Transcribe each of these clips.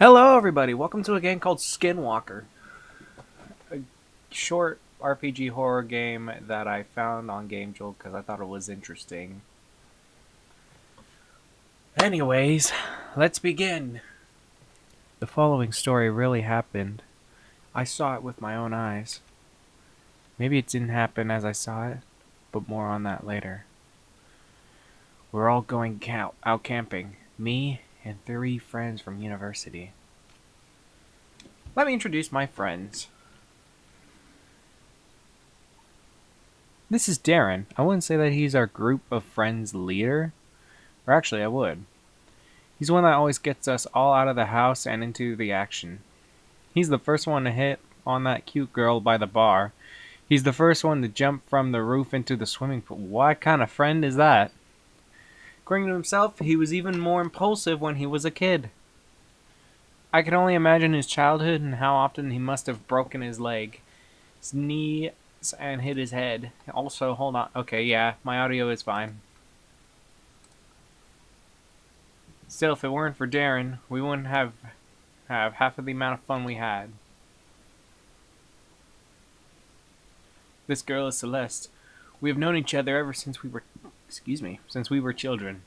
Hello, everybody. Welcome to a game called Skinwalker, a short RPG horror game that I found on GameJolt because I thought it was interesting. Anyways, let's begin. The following story really happened. I saw it with my own eyes. Maybe it didn't happen as I saw it, but more on that later. We're all going out camping, me and 3 friends from university. Let me introduce my friends. This is Darren. I wouldn't say that he's our group of friends leader. Or actually, I would. He's the one that always gets us all out of the house and into the action. He's the first one to hit on that cute girl by the bar. He's the first one to jump from the roof into the swimming pool. What kind of friend is that? According to himself, he was even more impulsive when he was a kid. I can only imagine his childhood and how often he must have broken his leg, his knee, and hit his head. Also, hold on. Okay, yeah, my audio is fine. Still, if it weren't for Darren, we wouldn't have half of the amount of fun we had. This girl is Celeste. We have known each other ever since we were children.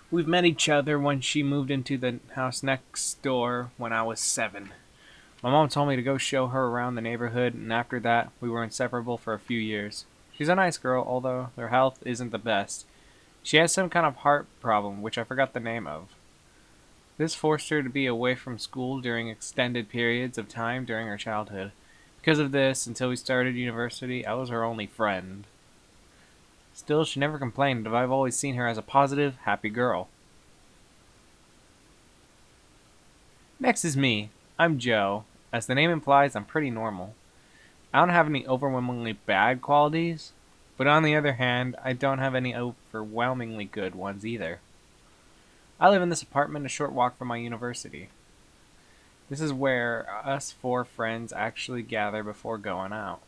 We've met each other when she moved into the house next door when I was 7. My mom told me to go show her around the neighborhood, and after that, we were inseparable for a few years. She's a nice girl, although her health isn't the best. She has some kind of heart problem, which I forgot the name of. This forced her to be away from school during extended periods of time during her childhood. Because of this, until we started university, I was her only friend. Still, she never complained, but I've always seen her as a positive, happy girl. Next is me. I'm Joe. As the name implies, I'm pretty normal. I don't have any overwhelmingly bad qualities, but on the other hand, I don't have any overwhelmingly good ones either. I live in this apartment a short walk from my university. This is where us 4 friends actually gather before going out.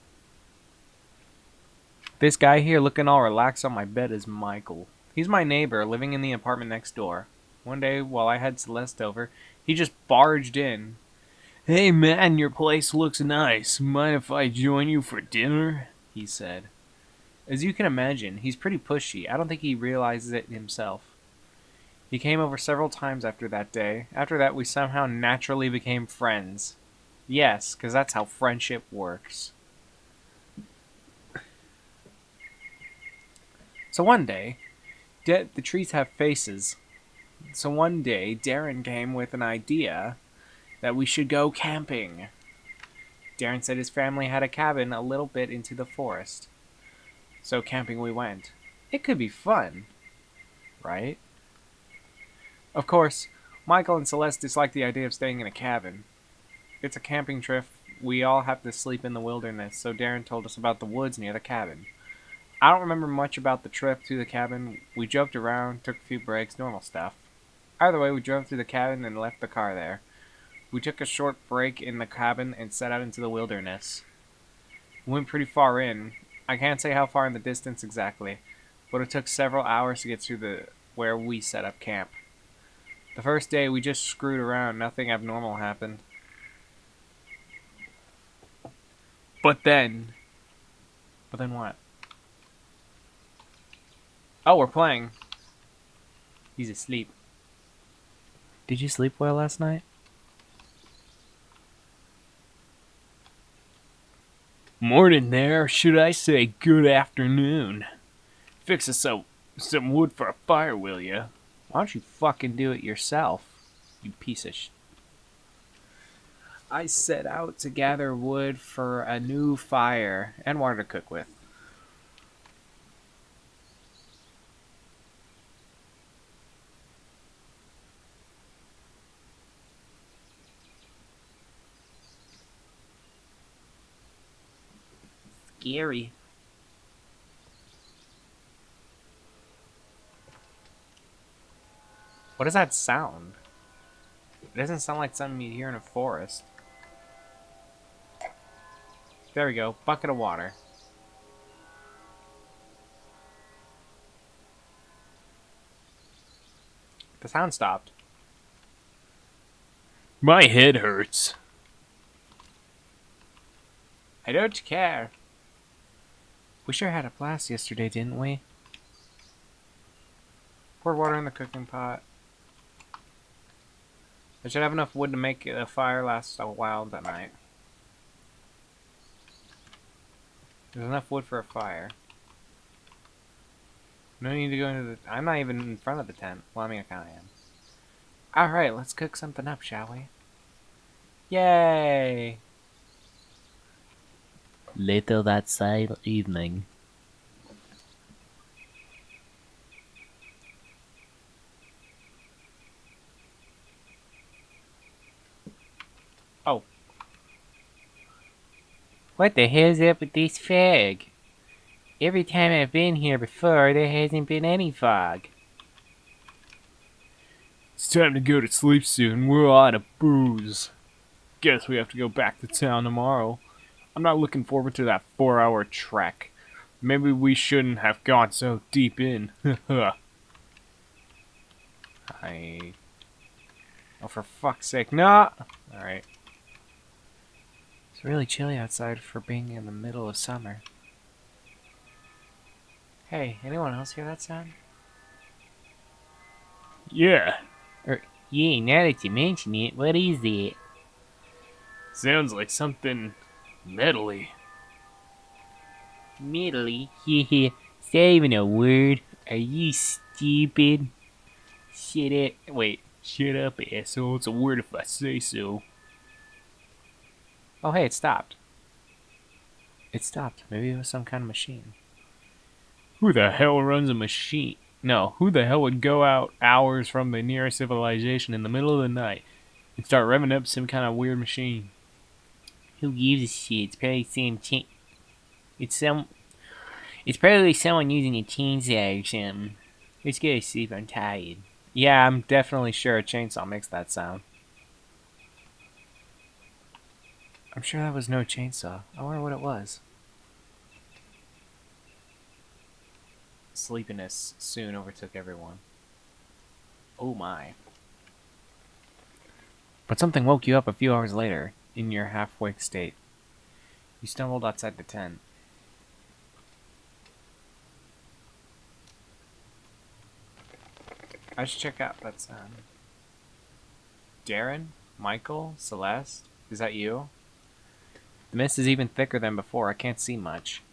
This guy here looking all relaxed on my bed is Michael. He's my neighbor living in the apartment next door. One day, while I had Celeste over, he just barged in. "Hey man, your place looks nice. Mind if I join you for dinner?" he said. As you can imagine, he's pretty pushy. I don't think he realizes it himself. He came over several times after that day. After that, we somehow naturally became friends. Yes, because that's how friendship works. So one day, the trees have faces. So one day, Darren came with an idea that we should go camping. Darren said his family had a cabin a little bit into the forest. So camping we went. It could be fun, right? Of course, Michael and Celeste dislike the idea of staying in a cabin. It's a camping trip. We all have to sleep in the wilderness, so Darren told us about the woods near the cabin. I don't remember much about the trip to the cabin. We joked around, took a few breaks, normal stuff. Either way, we drove through the cabin and left the car there. We took a short break in the cabin and set out into the wilderness. We went pretty far in. I can't say how far in the distance exactly, but it took several hours to get through where we set up camp. The first day we just screwed around, nothing abnormal happened. But then what? Oh, we're playing. He's asleep. Did you sleep well last night? Morning there, should I say good afternoon. Fix us some wood for a fire, will ya? Why don't you fucking do it yourself, you piece of I set out to gather wood for a new fire and water to cook with. Scary. What does that sound? It doesn't sound like something you'd hear in a forest. There we go. Bucket of water. The sound stopped. My head hurts. I don't care. We sure had a blast yesterday, didn't we? Pour water in the cooking pot. I should have enough wood to make a fire last a while that night. There's enough wood for a fire. No need to go into the... I'm not even in front of the tent. Well, I mean, I kind of am. Alright, let's cook something up, shall we? Yay! Later that same evening. Oh. What the hell's up with this fog? Every time I've been here before, there hasn't been any fog. It's time to go to sleep soon. We're out of booze. Guess we have to go back to town tomorrow. I'm not looking forward to that 4-hour trek. Maybe we shouldn't have gone so deep in. Oh, for fuck's sake, no! Alright. It's really chilly outside for being in the middle of summer. Hey, anyone else hear that sound? Yeah, Yeah, now that you mention it, what is it? sounds like something metally. Middly? Yeah, is that even a word? Are you stupid? Shut it. Wait. Shut up, asshole. It's a word if I say so. Oh, hey, it stopped. It stopped. Maybe it was some kind of machine. Who the hell runs a machine? No, who the hell would go out hours from the nearest civilization in the middle of the night and start revving up some kind of weird machine? Who gives a shit? It's probably It's probably someone using a chainsaw or something. Let's go to sleep. I'm tired. Yeah, I'm definitely sure a chainsaw makes that sound. I'm sure that was no chainsaw. I wonder what it was. Sleepiness soon overtook everyone. Oh my. But something woke you up a few hours later, in your half-wake state. You stumbled outside the tent. I should check out that sound. Darren? Michael? Celeste? Is that you? The mist is even thicker than before. I can't see much.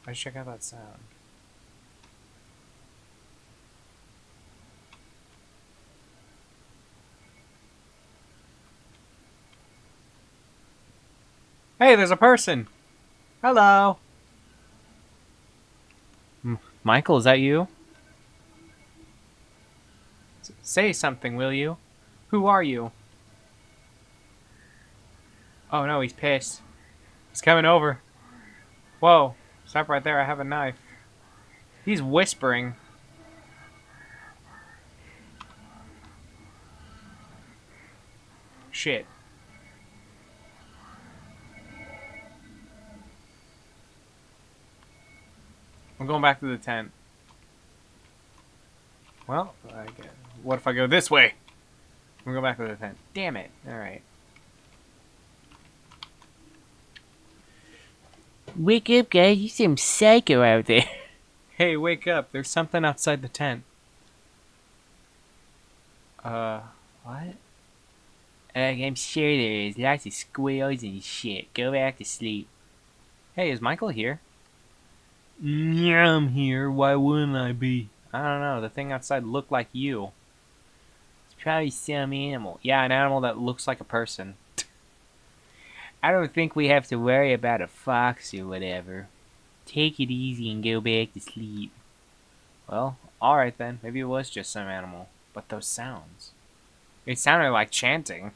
I should check out that sound. Hey, there's a person! Hello! Michael, is that you? Say something, will you? Who are you? Oh no, he's pissed. He's coming over. Whoa, stop right there, I have a knife. He's whispering. Shit. I'm going back to the tent. Well, what if I go this way? I'm going back to the tent. Damn it. Alright. Wake up, guys. You seem psycho out there. Hey, wake up. There's something outside the tent. What? I'm sure there is. Lots of squeals and shit. Go back to sleep. Hey, is Michael here? Yeah, I'm here. Why wouldn't I be? I don't know. The thing outside looked like you. It's probably some animal. Yeah, an animal that looks like a person. I don't think we have to worry about a fox or whatever. Take it easy and go back to sleep. Well, alright then. Maybe it was just some animal. But those sounds. It sounded like chanting.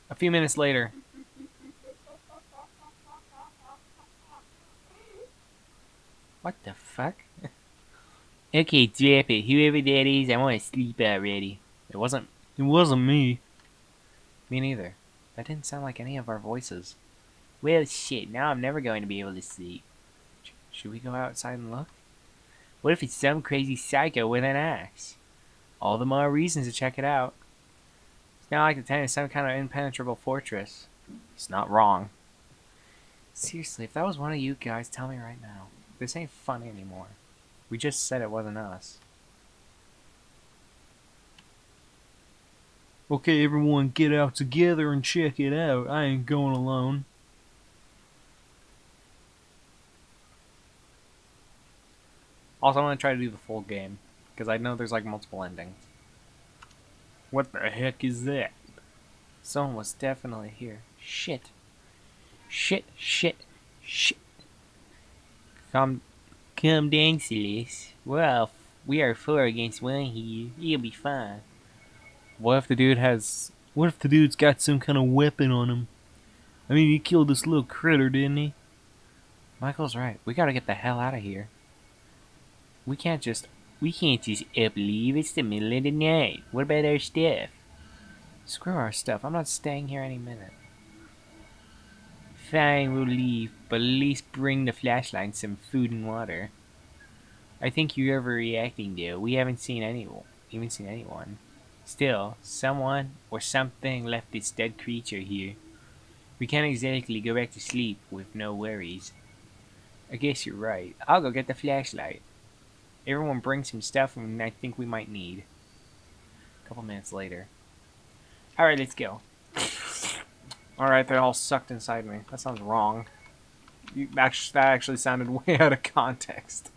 A few minutes later. What the fuck? Okay, drop it. Whoever that is, I want to sleep already. It wasn't me. me neither. That didn't sound like any of our voices. Well, shit. Now I'm never going to be able to sleep. Should we go outside and look? What if it's some crazy psycho with an axe? All the more reasons to check it out. It's not like the tent is some kind of impenetrable fortress. He's not wrong. Seriously, if that was one of you guys, tell me right now. This ain't funny anymore. We just said it wasn't us. Okay, everyone get out together and check it out. I ain't going alone. Also, I'm going to try to do the full game, because I know there's like multiple endings. What the heck is that? Someone was definitely here. Shit. Shit, shit, shit. Come down, Celeste. Well, we are 4 against 1 here. You'll be fine. What if the dude's got some kind of weapon on him? I mean, he killed this little critter, didn't he? Michael's right. We gotta get the hell out of here. We can't just up leave. It's the middle of the night. What about our stuff? Screw our stuff. I'm not staying here any minute. Fine, we'll leave, but at least bring the flashlight and some food and water. I think you're overreacting, though. We haven't seen anyone. Still, someone or something left this dead creature here. We can't exactly go back to sleep with no worries. I guess you're right. I'll go get the flashlight. Everyone bring some stuff and I think we might need. A couple minutes later. Alright, let's go. Alright, they all sucked inside me. That sounds wrong. That actually sounded way out of context.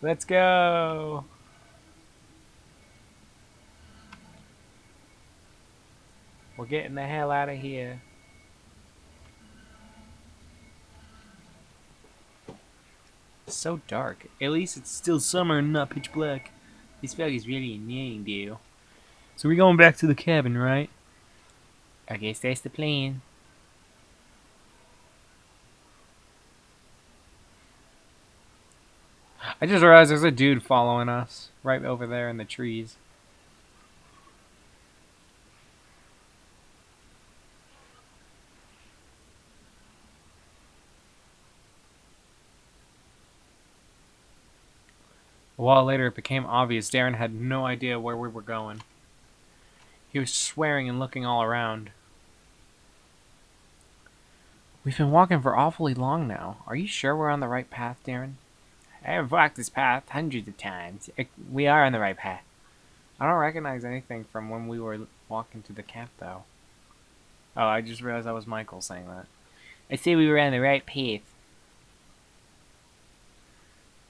Let's go! We're getting the hell out of here. It's so dark. At least it's still summer and not pitch black. This fog is really annoying, dude. So we're going back to the cabin, right? I guess that's the plan. I just realized there's a dude following us right over there in the trees. A while later, it became obvious Darren had no idea where we were going. He was swearing and looking all around. We've been walking for awfully long now. Are you sure we're on the right path, Darren? I have walked this path hundreds of times. We are on the right path. I don't recognize anything from when we were walking to the camp, though. Oh, I just realized that was Michael saying that. I say we were on the right path.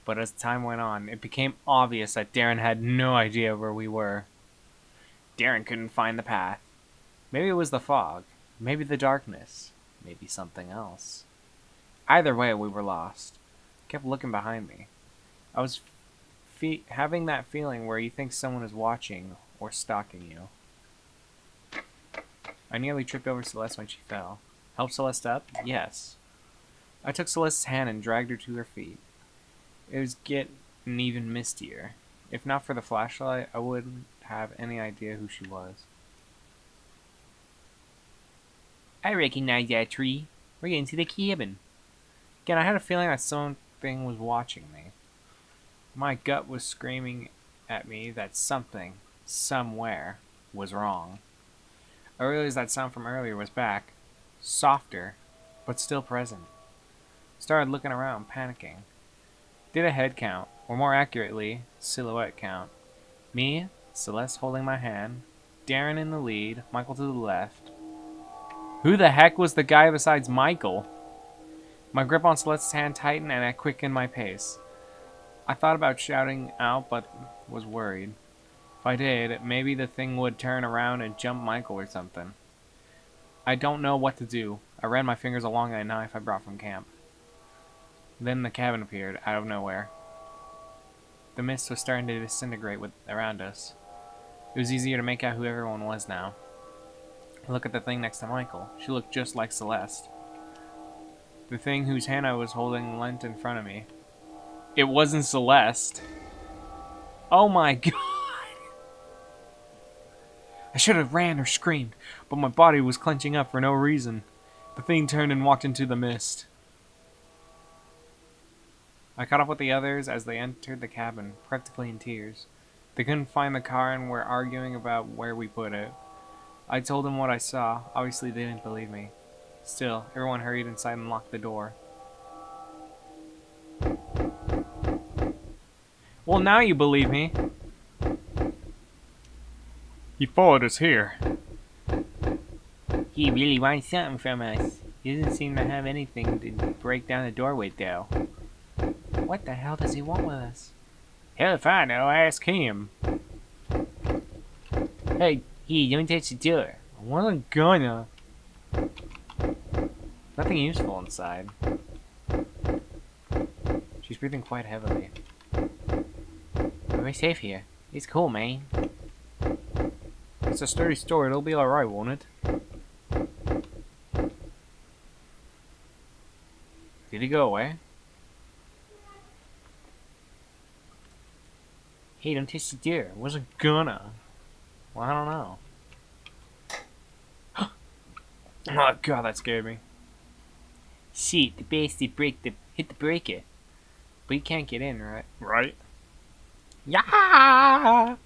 But as time went on, it became obvious that Darren had no idea where we were. Darren couldn't find the path. Maybe it was the fog. Maybe the darkness. Maybe something else. Either way, we were lost. I kept looking behind me. I was having that feeling where you think someone is watching or stalking you. I nearly tripped over Celeste when she fell. Help Celeste up? Yes. I took Celeste's hand and dragged her to her feet. It was getting even mistier. If not for the flashlight, I wouldn't have any idea who she was. I recognize that tree. We're getting to the cabin. Again, I had a feeling that something was watching me. My gut was screaming at me that something, somewhere, was wrong. I realized that sound from earlier was back. Softer, but still present. Started looking around, panicking. Did a head count, or more accurately, silhouette count. Me, Celeste holding my hand, Darren in the lead, Michael to the left. Who the heck was the guy besides Michael? My grip on Celeste's hand tightened and I quickened my pace. I thought about shouting out, but was worried. If I did, maybe the thing would turn around and jump Michael or something. I don't know what to do. I ran my fingers along that knife I brought from camp. Then the cabin appeared, out of nowhere. The mist was starting to disintegrate around us. It was easier to make out who everyone was now. I look at the thing next to Michael. She looked just like Celeste. The thing whose hand I was holding leant in front of me. It wasn't Celeste. Oh my god! I should have ran or screamed, but my body was clenching up for no reason. The thing turned and walked into the mist. I caught up with the others as they entered the cabin, practically in tears. They couldn't find the car and were arguing about where we put it. I told them what I saw. Obviously, they didn't believe me. Still, everyone hurried inside and locked the door. Well, now you believe me. He followed us here. He really wants something from us. He doesn't seem to have anything to break down the door with, though. What the hell does he want with us? Hell if I know, ask him. Hey, don't touch the door. I wasn't gonna. Nothing useful inside. She's breathing quite heavily. We're safe here. It's cool, man. It's a sturdy store, it'll be alright, won't it? Did he go away? Hey, don't touch the door. Wasn't gonna. Well, I don't know. Oh god, that scared me. Shit, the bastard hit the breaker. But he can't get in, right? Right? Yeah!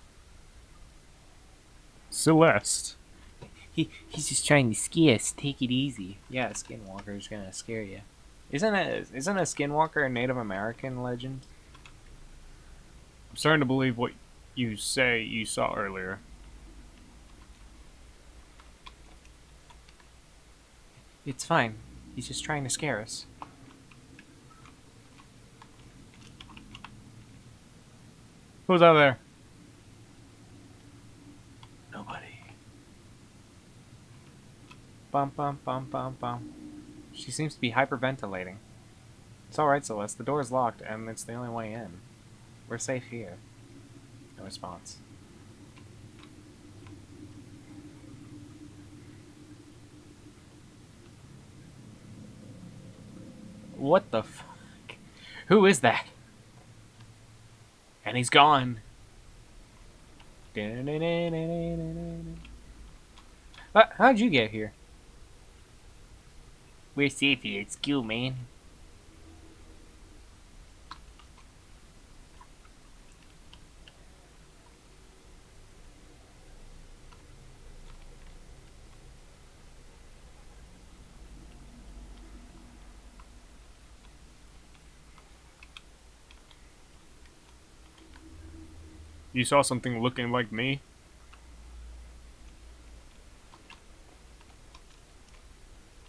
Celeste. He's just trying to scare us. Take it easy. Yeah, Skinwalker's gonna scare you. Isn't a Skinwalker a Native American legend? I'm starting to believe what you say you saw earlier. It's fine. He's just trying to scare us. Who's out there? Nobody. Bum bum bum bum bum. She seems to be hyperventilating. It's alright, Celeste. The door's locked, and it's the only way in. We're safe here. No response. What the fuck? Who is that? And he's gone. How'd you get here? We're safe here. It's cool, man. You saw something looking like me?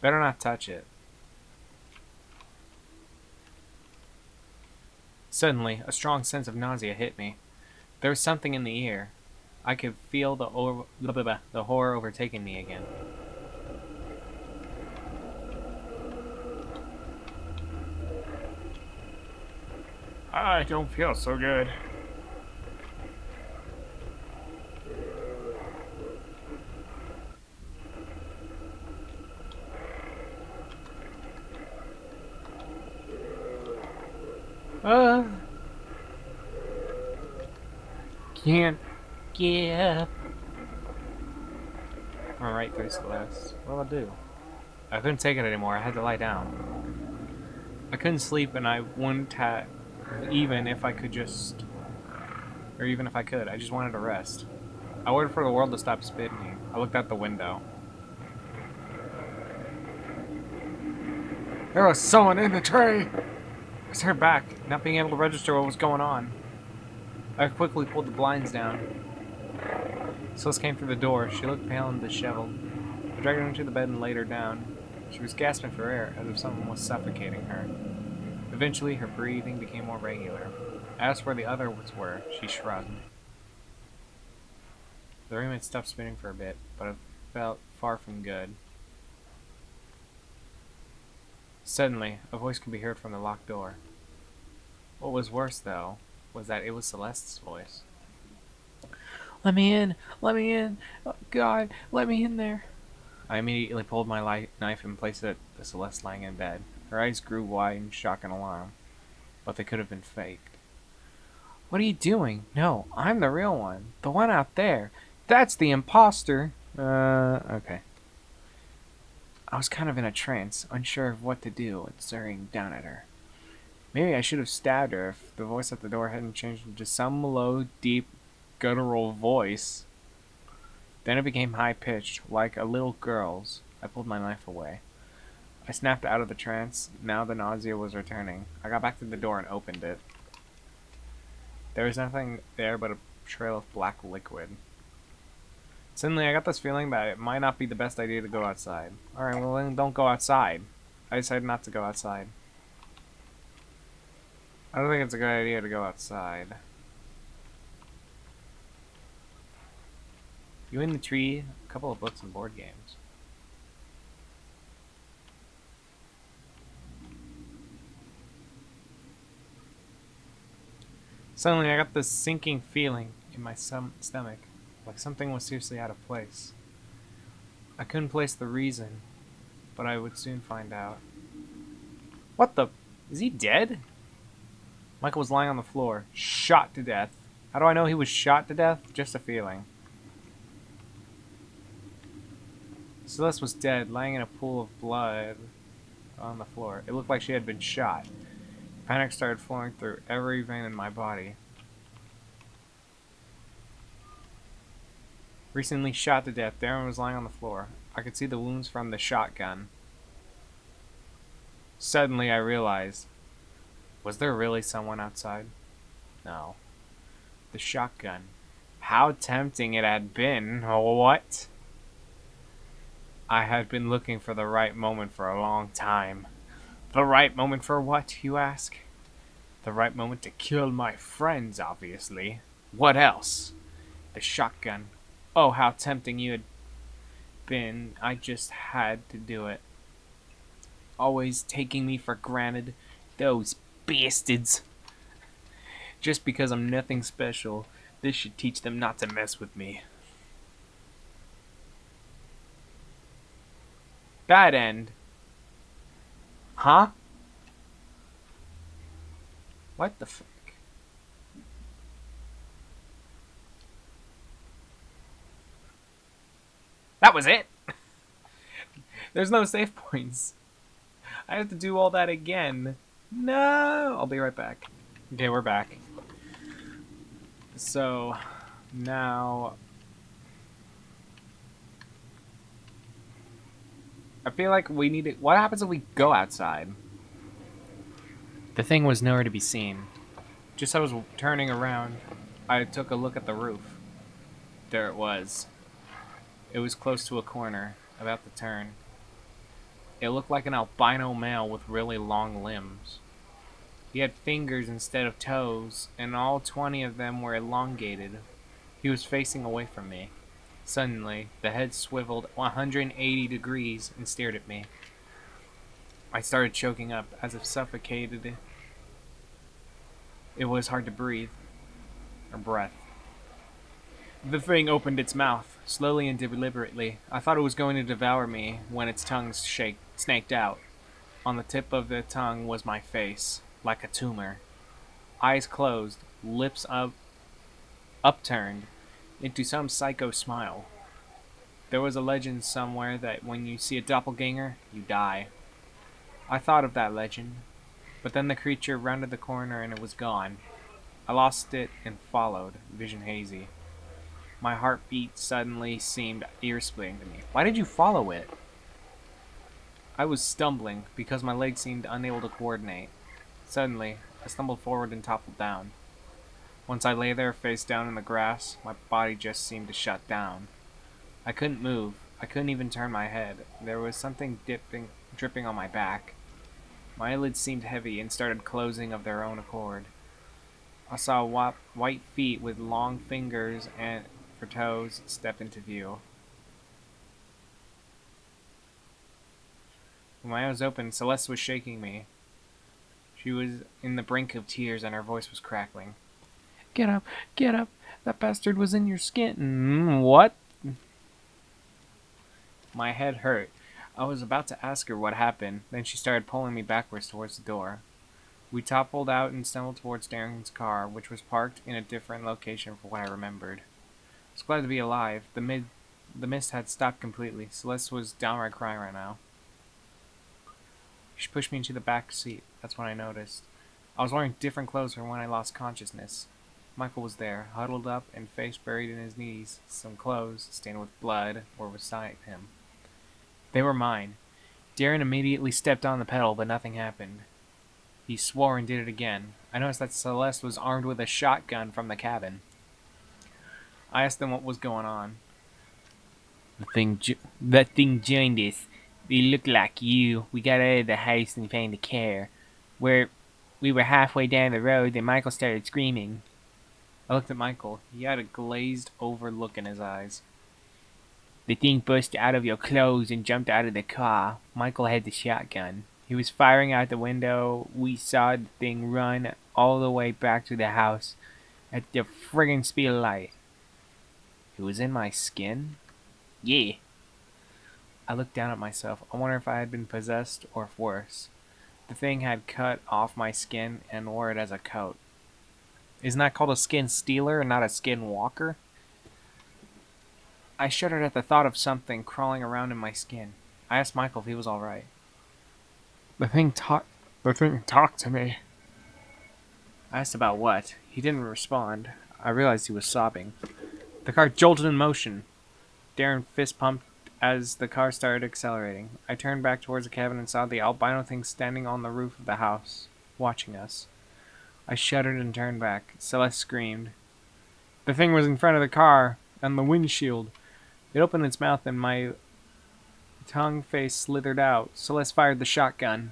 Better not touch it. Suddenly, a strong sense of nausea hit me. There was something in the air. I could feel the horror overtaking me again. I don't feel so good. Can't get up. Alright, there's Celeste. What'll I do? I couldn't take it anymore. I had to lie down. I couldn't sleep, and I wouldn't have, even if I could just, or even if I could. I just wanted to rest. I waited for the world to stop spinning. I looked out the window. There was someone in the tray! I stared back, not being able to register what was going on. I quickly pulled the blinds down. Celeste came through the door. She looked pale and disheveled. I dragged her into the bed and laid her down. She was gasping for air, as if someone was suffocating her. Eventually, her breathing became more regular. I asked where the others were. She shrugged. The room had stopped spinning for a bit, but it felt far from good. Suddenly, a voice could be heard from the locked door. What was worse, though, was that it was Celeste's voice. Let me in! Let me in! Oh, God, let me in there! I immediately pulled my knife and placed it at Celeste lying in bed. Her eyes grew wide in shock and alarm, but they could have been faked. What are you doing? No, I'm the real one. The one out there. That's the imposter! Okay. I was kind of in a trance, unsure of what to do, and staring down at her. Maybe I should have stabbed her if the voice at the door hadn't changed into some low, deep, guttural voice. Then it became high-pitched, like a little girl's. I pulled my knife away. I snapped out of the trance. Now the nausea was returning. I got back to the door and opened it. There was nothing there but a trail of black liquid. Suddenly, I got this feeling that it might not be the best idea to go outside. Alright, well then don't go outside. I decided not to go outside. I don't think it's a good idea to go outside. You in the tree, a couple of books and board games. Suddenly, I got this sinking feeling in my stomach, like something was seriously out of place. I couldn't place the reason, but I would soon find out. What the? Is he dead? Michael was lying on the floor, shot to death. How do I know he was shot to death? Just a feeling. Celeste was dead, lying in a pool of blood on the floor. It looked like she had been shot. Panic started flowing through every vein in my body. Recently shot to death, Darren was lying on the floor. I could see the wounds from the shotgun. Suddenly I realized, was there really someone outside? No. The shotgun. How tempting it had been. What? I had been looking for the right moment for a long time. The right moment for what, you ask? The right moment to kill my friends, obviously. What else? The shotgun. Oh, how tempting you had been. I just had to do it. Always taking me for granted. Those bastards. Just because I'm nothing special, this should teach them not to mess with me. Bad end. Huh? What the fuck? That was it? There's no save points. I have to do all that again. No! I'll be right back. Okay, we're back. So, now... I feel like we need to... What happens if we go outside? The thing was nowhere to be seen. Just as I was turning around, I took a look at the roof. There it was. It was close to a corner, about to turn. It looked like an albino male with really long limbs. He had fingers instead of toes, and all 20 of them were elongated. He was facing away from me. Suddenly, the head swiveled 180 degrees and stared at me. I started choking up, as if suffocated. It was hard to breathe, or breath. The thing opened its mouth, slowly and deliberately. I thought it was going to devour me when its tongue snaked out. On the tip of the tongue was my face, like a tumor. Eyes closed, lips upturned into some psycho smile. There was a legend somewhere that when you see a doppelganger, you die. I thought of that legend, but then the creature rounded the corner and it was gone. I lost it and followed, vision hazy. My heartbeat suddenly seemed ear-splitting to me. Why did you follow it? I was stumbling because my legs seemed unable to coordinate. Suddenly, I stumbled forward and toppled down. Once I lay there face down in the grass, my body just seemed to shut down. I couldn't move. I couldn't even turn my head. There was something dripping on my back. My eyelids seemed heavy and started closing of their own accord. I saw white feet with long fingers and for toes step into view. When my eyes opened, Celeste was shaking me. She was in the brink of tears and her voice was crackling. Get up, get up. That bastard was in your skin. What? My head hurt. I was about to ask her what happened, then she started pulling me backwards towards the door. We toppled out and stumbled towards Darren's car, which was parked in a different location from what I remembered. I was glad to be alive. The mist had stopped completely. Celeste was downright crying right now. She pushed me into the back seat. That's when I noticed. I was wearing different clothes from when I lost consciousness. Michael was there, huddled up and face buried in his knees. Some clothes, stained with blood, were beside him. They were mine. Darren immediately stepped on the pedal, but nothing happened. He swore and did it again. I noticed that Celeste was armed with a shotgun from the cabin. I asked them what was going on. That thing joined us. They looked like you. We got out of the house and found a car. We were halfway down the road, and Michael started screaming. I looked at Michael. He had a glazed over look in his eyes. The thing burst out of your clothes and jumped out of the car. Michael had the shotgun. He was firing out the window. We saw the thing run all the way back to the house at the friggin' speed of light. It was in my skin? Yeah. I looked down at myself. I wonder if I had been possessed or if worse. The thing had cut off my skin and wore it as a coat. Isn't that called a skin stealer and not a skinwalker? I shuddered at the thought of something crawling around in my skin. I asked Michael if he was alright. The thing talked to me. I asked about what. He didn't respond. I realized he was sobbing. The car jolted in motion. Darren fist pumped as the car started accelerating. I turned back towards the cabin and saw the albino thing standing on the roof of the house, watching us. I shuddered and turned back. Celeste screamed. The thing was in front of the car, on the windshield. It opened its mouth and my tongue face slithered out. Celeste fired the shotgun.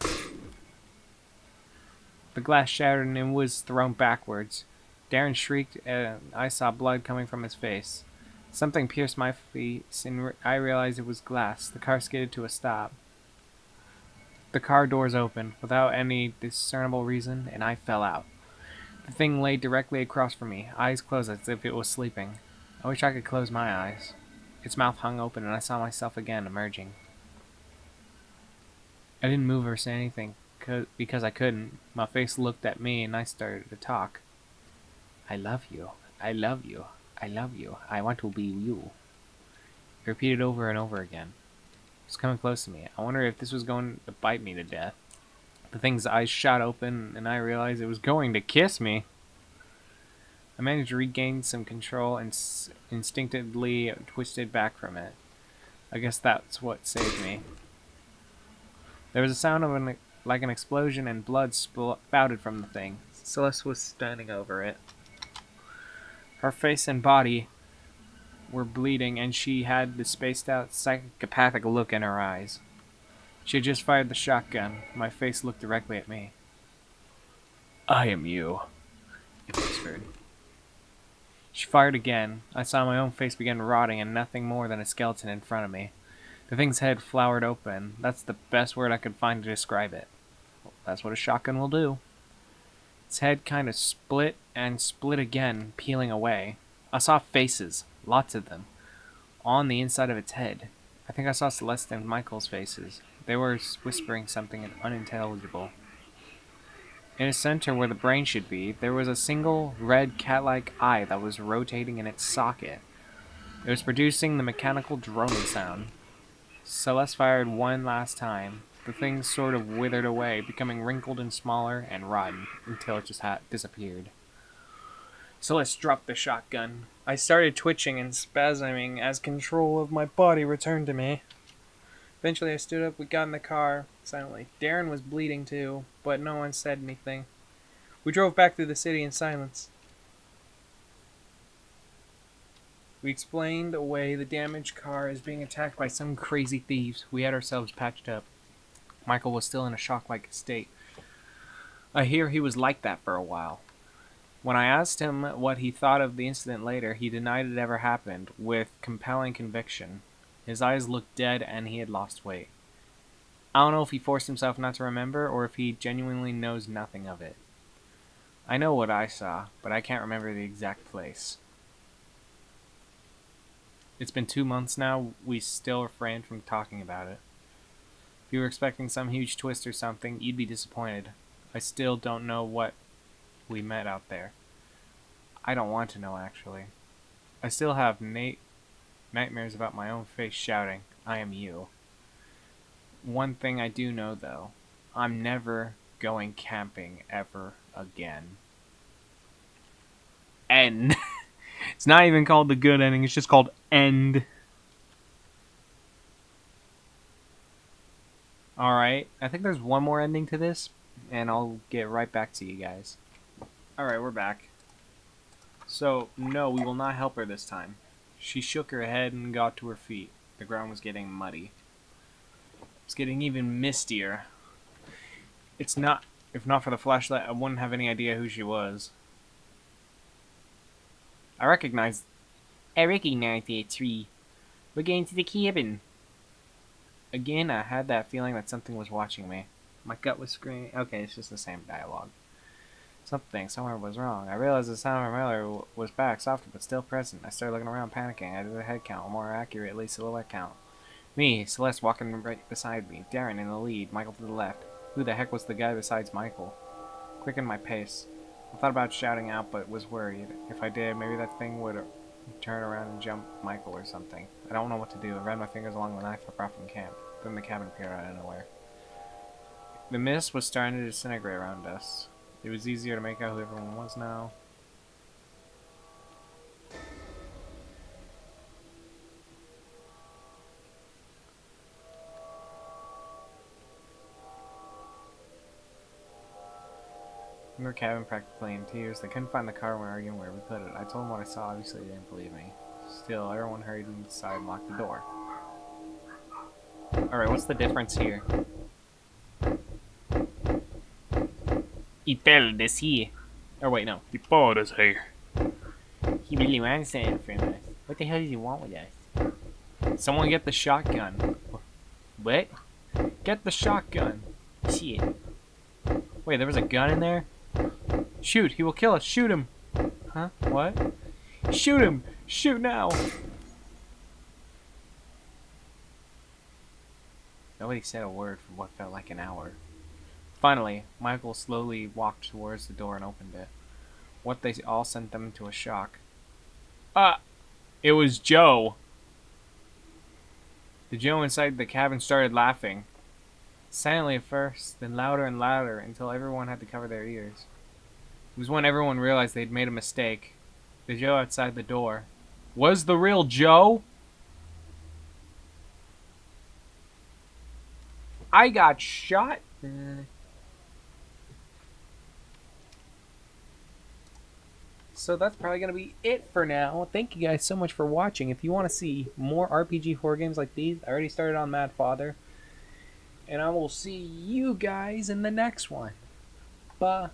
The glass shattered and it was thrown backwards. Darren shrieked and I saw blood coming from his face. Something pierced my face and I realized it was glass. The car skidded to a stop. The car doors opened without any discernible reason and I fell out. The thing lay directly across from me, eyes closed as if it was sleeping. I wish I could close my eyes. Its mouth hung open and I saw myself again emerging. I didn't move or say anything because I couldn't. My face looked at me and I started to talk. I love you. I love you. I love you. I want to be you. I repeated over and over again. It was coming close to me. I wondered if this was going to bite me to death. The thing's eyes shot open and I realized it was going to kiss me. I managed to regain some control and instinctively twisted back from it. I guess that's what saved me. There was a sound of like an explosion and blood spouted from the thing. Celeste was standing over it. Her face and body were bleeding and she had the spaced out psychopathic look in her eyes. She had just fired the shotgun. My face looked directly at me. I am you, it whispered. She fired again. I saw my own face begin rotting and nothing more than a skeleton in front of me. The thing's head flowered open. That's the best word I could find to describe it. That's what a shotgun will do. Its head kind of split and split again, peeling away. I saw faces, lots of them, on the inside of its head. I think I saw Celeste and Michael's faces. They were whispering something unintelligible. In the center where the brain should be, there was a single red cat-like eye that was rotating in its socket. It was producing the mechanical droning sound. Celeste fired one last time. The thing sort of withered away, becoming wrinkled and smaller and rotten, until it just disappeared. Celeste dropped the shotgun. I started twitching and spasming as control of my body returned to me. Eventually I stood up, we got in the car, silently. Darren was bleeding too, but no one said anything. We drove back through the city in silence. We explained away the damaged car as being attacked by some crazy thieves. We had ourselves patched up. Michael was still in a shock-like state. I hear he was like that for a while. When I asked him what he thought of the incident later, he denied it ever happened, with compelling conviction. His eyes looked dead and he had lost weight. I don't know if he forced himself not to remember or if he genuinely knows nothing of it. I know what I saw, but I can't remember the exact place. It's been 2 months now, we still refrained from talking about it. If you were expecting some huge twist or something, you'd be disappointed. I still don't know what we met out there. I don't want to know, actually. I still have nightmares about my own face shouting, I am you. One thing I do know, though. I'm never going camping ever again. End. It's not even called the good ending, it's just called End. Alright, I think there's one more ending to this, and I'll get right back to you guys. Alright, we're back. So, no, we will not help her this time. She shook her head and got to her feet. The ground was getting muddy. It's getting even mistier. If not for the flashlight, I wouldn't have any idea who she was. I recognize that tree. We're getting to the cabin. Again, I had that feeling that something was watching me. My gut was screaming. Okay, it's just the same dialogue. Something somewhere was wrong. I realized the sound of my mother was back, softer but still present. I started looking around, panicking. I did a head count, or more accurately, silhouette count. Me, Celeste walking right beside me, Darren in the lead, Michael to the left. Who the heck was the guy besides Michael? Quickened my pace. I thought about shouting out, but was worried. If I did, maybe that thing would turn around and jump Michael or something. I don't know what to do. I ran my fingers along the knife I brought from camp. Then the cabin appeared out of nowhere. The mist was starting to disintegrate around us. It was easier to make out who everyone was now. In their cabin, practically in tears. They couldn't find the car and were arguing where we put it. I told them what I saw. Obviously, they didn't believe me. Still, everyone hurried inside and locked the door. Alright, what's the difference here? He fell this here. Or wait, no. He followed us here. He really wants something from us. What the hell does he want with us? Someone get the shotgun. What? Get the shotgun. Shit. Wait, there was a gun in there? Shoot, he will kill us. Shoot him. Huh? What? Shoot him. Shoot now. Nobody said a word for what felt like an hour. Finally, Michael slowly walked towards the door and opened it. What they all sent them into a shock. It was Joe. The Joe inside the cabin started laughing. Silently at first, then louder and louder until everyone had to cover their ears. It was when everyone realized they'd made a mistake. The Joe outside the door was the real Joe? I got shot? So that's probably going to be it for now. Thank you guys so much for watching. If you want to see more RPG horror games like these, I already started on Mad Father. And I will see you guys in the next one. Bye.